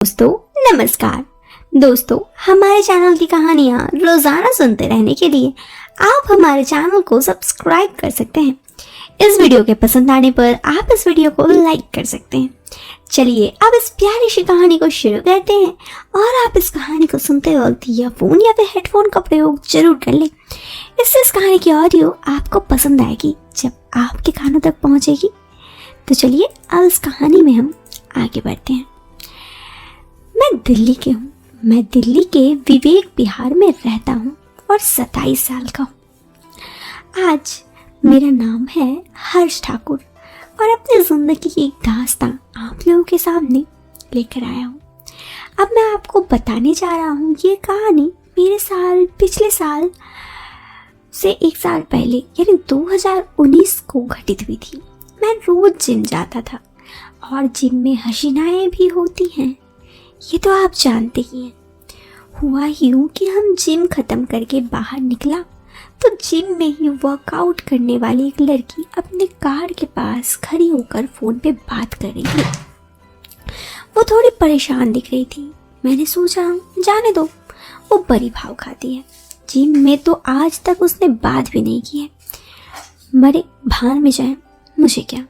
दोस्तों नमस्कार। दोस्तों हमारे चैनल की कहानियाँ रोजाना सुनते रहने के लिए आप हमारे चैनल को सब्सक्राइब कर सकते हैं। इस वीडियो के पसंद आने पर आप इस वीडियो को लाइक कर सकते हैं। चलिए अब इस प्यारी सी कहानी को शुरू करते हैं और आप इस कहानी को सुनते वक्त ईयरफोन या फिर हेडफोन का प्रयोग जरूर कर लें। इससे इस कहानी की ऑडियो आपको पसंद आएगी जब आपके कानों तक पहुंचेगी। तो चलिए अब इस कहानी में हम आगे बढ़ते हैं। मैं दिल्ली के विवेक विहार में रहता हूँ और 27 साल का हूँ। आज मेरा नाम है हर्ष ठाकुर और अपनी जिंदगी की एक दास्तां आप लोगों के सामने लेकर आया हूँ। अब मैं आपको बताने जा रहा हूँ ये कहानी पिछले साल से एक साल पहले यानी 2019 को घटित हुई थी। मैं रोज जिम जाता था और जिम में हसीनाएं भी होती हैं, ये तो आप जानते ही हैं। हुआ यूं कि हम जिम खत्म करके बाहर निकला तो जिम में ही वर्कआउट करने वाली एक लड़की अपने कार के पास खड़ी होकर फोन पे बात कर रही थी। वो थोड़ी परेशान दिख रही थी। मैंने सोचा जाने दो, वो बड़ी भाव खाती है। जिम में तो आज तक उसने बात भी नहीं की है, मरे भान में जाए मुझे क्या।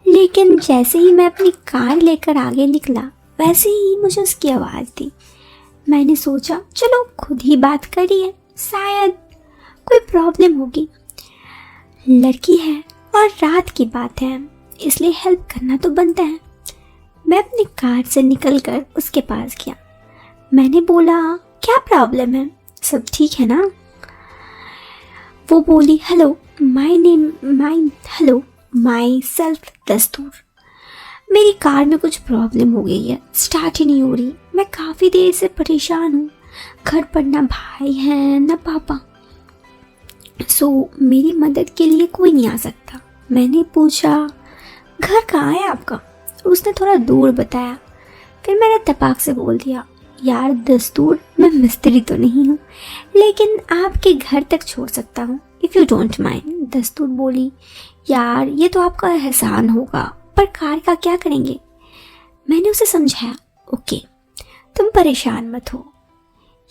लेकिन जैसे ही मैं अपनी कार लेकर आगे निकला वैसे ही मुझे उसकी आवाज़ दी। मैंने सोचा चलो खुद ही बात करिए, शायद कोई प्रॉब्लम होगी। लड़की है और रात की बात है, इसलिए हेल्प करना तो बनता है। मैं अपनी कार से निकलकर उसके पास गया। मैंने बोला क्या प्रॉब्लम है, सब ठीक है ना। वो बोली हेलो माई सेल्फ दस्तूर। मेरी कार में कुछ प्रॉब्लम हो गई है, स्टार्ट ही नहीं हो रही। मैं काफ़ी देर से परेशान हूँ। घर पर ना भाई हैं ना पापा, सो मेरी मदद के लिए कोई नहीं आ सकता। मैंने पूछा घर कहाँ है आपका। उसने थोड़ा दूर बताया। फिर मैंने तपाक से बोल दिया यार दस्तूर, मैं मिस्त्री तो नहीं हूँ लेकिन आपके घर तक छोड़ सकता हूँ इफ़ यू डोंट माइंड। दस्तूर बोली यार ये तो आपका एहसान होगा, पर कार का क्या करेंगे। मैंने उसे समझाया ओके तुम परेशान मत हो,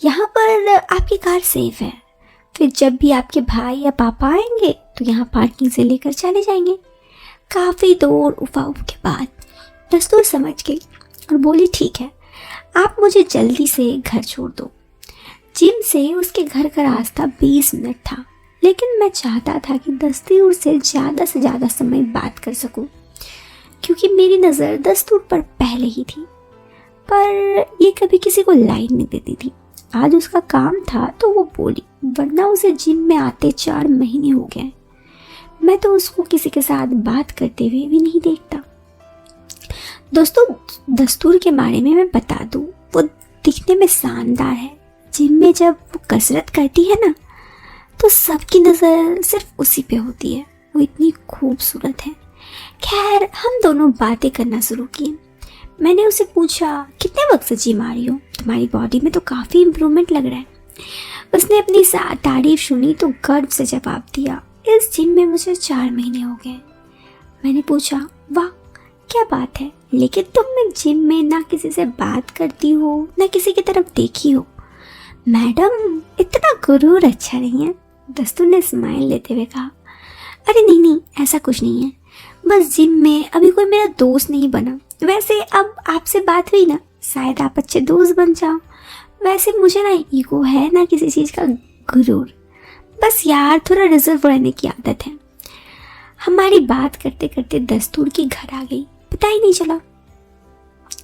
यहाँ पर आपकी कार सेफ है। फिर जब भी आपके भाई या पापा आएंगे तो यहाँ पार्किंग से लेकर चले जाएंगे। काफ़ी दौड़ उफाव के बाद दस्तूर समझ गई और बोली ठीक है, आप मुझे जल्दी से घर छोड़ दो। जिम से उसके घर का रास्ता 20 मिनट था, लेकिन मैं चाहता था कि दस्तूर से ज़्यादा समय बात कर सकूं क्योंकि मेरी नज़र दस्तूर पर पहले ही थी, पर ये कभी किसी को लाइन नहीं देती थी। आज उसका काम था तो वो बोली, वरना उसे जिम में आते 4 महीने हो गए। मैं तो उसको किसी के साथ बात करते हुए भी नहीं देखता। दोस्तों दस्तूर के बारे में मैं बता दूं, वो दिखने में शानदार है। जिम में जब वो कसरत करती है ना तो सबकी नज़र सिर्फ उसी पे होती है। वो इतनी खूबसूरत है। खैर हम दोनों बातें करना शुरू किए। मैंने उसे पूछा कितने वक्त से जिम आ रही हो, तुम्हारी बॉडी में तो काफ़ी इम्प्रूवमेंट लग रहा है। उसने अपनी तारीफ सुनी तो गर्व से जवाब दिया इस जिम में मुझे 4 महीने हो गए। मैंने पूछा वाह क्या बात है, लेकिन तुम जिम में ना किसी से बात करती हो ना किसी की तरफ देखी हो। मैडम इतना गुरूर अच्छा नहीं है। दस्तूर ने स्माइल लेते हुए कहा अरे नहीं ऐसा कुछ नहीं है, बस जिम में अभी कोई मेरा दोस्त नहीं बना। वैसे अब आपसे बात हुई ना, शायद आप अच्छे दोस्त बन जाओ। वैसे मुझे ना ईगो है ना किसी चीज़ का गुरूर, बस यार थोड़ा रिजर्व रहने की आदत है। हमारी बात करते करते दस्तूर की घर आ गई, पता ही नहीं चला।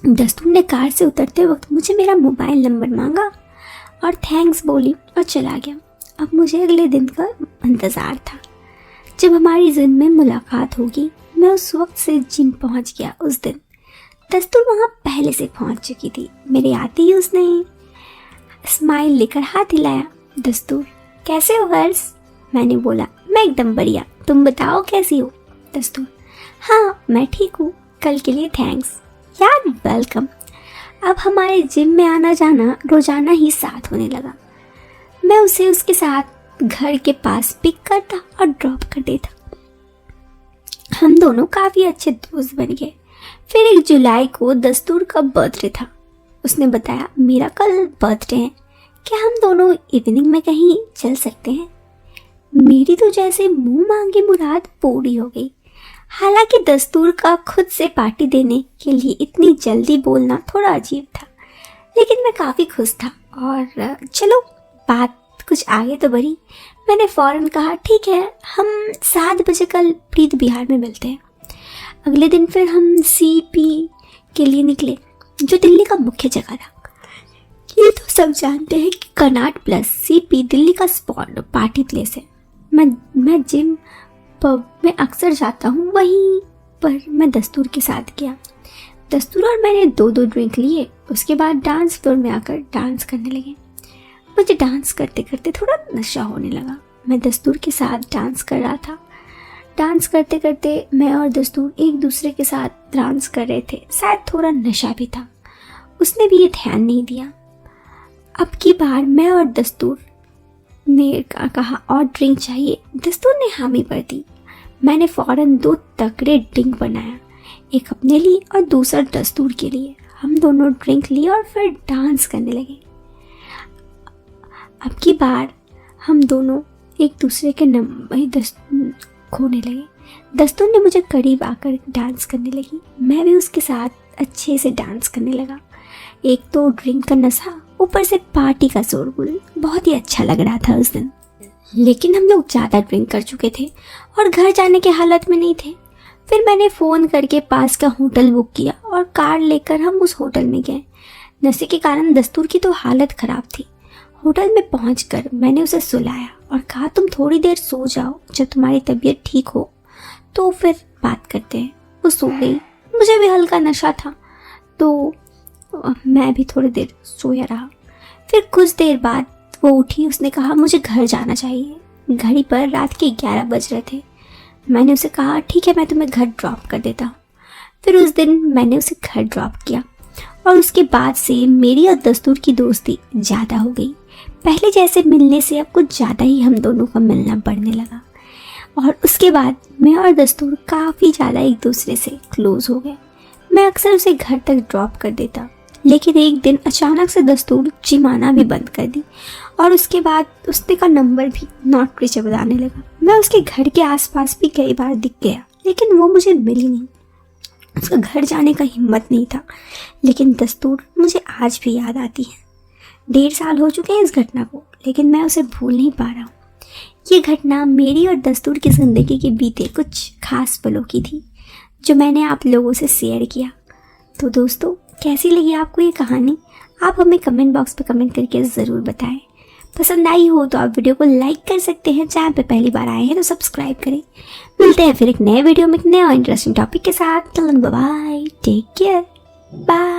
दस्तूर ने कार से उतरते वक्त मुझे मेरा मोबाइल नंबर मांगा और थैंक्स बोली और चला गया। अब मुझे अगले दिन का इंतज़ार था जब हमारी जिम में मुलाकात होगी। मैं उस वक्त से जिम पहुंच गया। उस दिन दस्तूर वहां पहले से पहुंच चुकी थी। मेरे आते ही उसने स्माइल लेकर हाथ हिलाया। दस्तूर कैसे हो हर्ष। मैंने बोला मैं एकदम बढ़िया, तुम बताओ कैसी हो। दस्तूर हाँ मैं ठीक हूँ, कल के लिए थैंक्स यार वेलकम। अब हमारे जिम में आना जाना रोजाना ही साथ होने लगा। मैं उसे उसके साथ घर के पास पिक करता और ड्रॉप कर देता। हम दोनों काफ़ी अच्छे दोस्त बन गए। फिर 1 जुलाई को दस्तूर का बर्थडे था। उसने बताया मेरा कल बर्थडे है, क्या हम दोनों इवनिंग में कहीं चल सकते हैं। मेरी तो जैसे मुंह मांगी मुराद पूरी हो गई। हालांकि दस्तूर का खुद से पार्टी देने के लिए इतनी जल्दी बोलना थोड़ा अजीब था, लेकिन मैं काफ़ी खुश था और चलो बात कुछ आगे तो बढ़ी। मैंने फ़ौरन कहा ठीक है, हम 7 बजे कल प्रीत विहार में मिलते हैं। अगले दिन फिर हम CP के लिए निकले, जो दिल्ली का मुख्य जगह था। ये तो सब जानते हैं कि कनॉट प्लस CP दिल्ली का स्पॉट पार्टी प्लेस है। मैं जिम पब में अक्सर जाता हूँ, वहीं पर मैं दस्तूर के साथ गया। दस्तूर और मैंने 2 ड्रिंक लिए। उसके बाद डांस फ्लोर में आकर डांस करने लगे। मुझे डांस करते करते थोड़ा नशा होने लगा। मैं दस्तूर के साथ डांस कर रहा था। डांस करते करते मैं और दस्तूर एक दूसरे के साथ डांस कर रहे थे। शायद थोड़ा नशा भी था, उसने भी ये ध्यान नहीं दिया। अब की बार मैं और दस्तूर ने कहा और ड्रिंक चाहिए। दस्तूर ने हामी भर दी। मैंने फ़ौरन 2 तगड़े ड्रिंक बनाया, एक अपने लिए और दूसरा दस्तूर के लिए। हम दोनों ड्रिंक लिए और फिर डांस करने लगे। अब की बार हम दोनों एक दूसरे के नंबर खोने लगे। दस्तूर ने मुझे करीब आकर डांस करने लगी। मैं भी उसके साथ अच्छे से डांस करने लगा। एक तो ड्रिंक का नशा, ऊपर से पार्टी का शोरगुल, बहुत ही अच्छा लग रहा था उस दिन। लेकिन हम लोग ज़्यादा ड्रिंक कर चुके थे और घर जाने के हालत में नहीं थे। फिर मैंने फ़ोन करके पास का होटल बुक किया और कार लेकर हम उस होटल में गए। नशे के कारण दस्तूर की तो हालत ख़राब थी। होटल में पहुंचकर मैंने उसे सुलाया और कहा तुम थोड़ी देर सो जाओ, जब तुम्हारी तबीयत ठीक हो तो फिर बात करते हैं। वो सो गई। मुझे भी हल्का नशा था तो मैं भी थोड़ी देर सोया रहा। फिर कुछ देर बाद वो उठी। उसने कहा मुझे घर जाना चाहिए। घड़ी पर रात के 11 बज रहे थे। मैंने उसे कहा ठीक है, मैं तुम्हें घर ड्रॉप कर देता हूँ। फिर उस दिन मैंने उसे घर ड्रॉप किया और उसके बाद से मेरी और दस्तूर की दोस्ती ज़्यादा हो गई। पहले जैसे मिलने से अब कुछ ज़्यादा ही हम दोनों का मिलना बढ़ने लगा और उसके बाद मैं और दस्तूर काफ़ी ज़्यादा एक दूसरे से क्लोज हो गए। मैं अक्सर उसे घर तक ड्रॉप कर देता, लेकिन एक दिन अचानक से दस्तूर जिम आना भी बंद कर दी और उसके बाद उसने का नंबर भी नॉट रीचेबल आने लगा। मैं उसके घर के आसपास भी कई बार दिख गया, लेकिन वो मुझे मिली नहीं। उसका घर जाने का हिम्मत नहीं था, लेकिन दस्तूर मुझे आज भी याद आती है। 1.5 साल हो चुके हैं इस घटना को, लेकिन मैं उसे भूल नहीं पा रहा हूँ। ये घटना मेरी और दस्तूर की ज़िंदगी के बीते कुछ खास पलों की थी, जो मैंने आप लोगों से शेयर किया। तो दोस्तों, कैसी लगी आपको ये कहानी? आप हमें कमेंट बॉक्स पर कमेंट करके ज़रूर बताएं। पसंद आई हो तो आप वीडियो को लाइक कर सकते हैं। चैनल पे पहली बार आए हैं तो सब्सक्राइब करें। मिलते हैं फिर एक नए वीडियो में एक नए और इंटरेस्टिंग टॉपिक के साथ। Bye, take care, bye.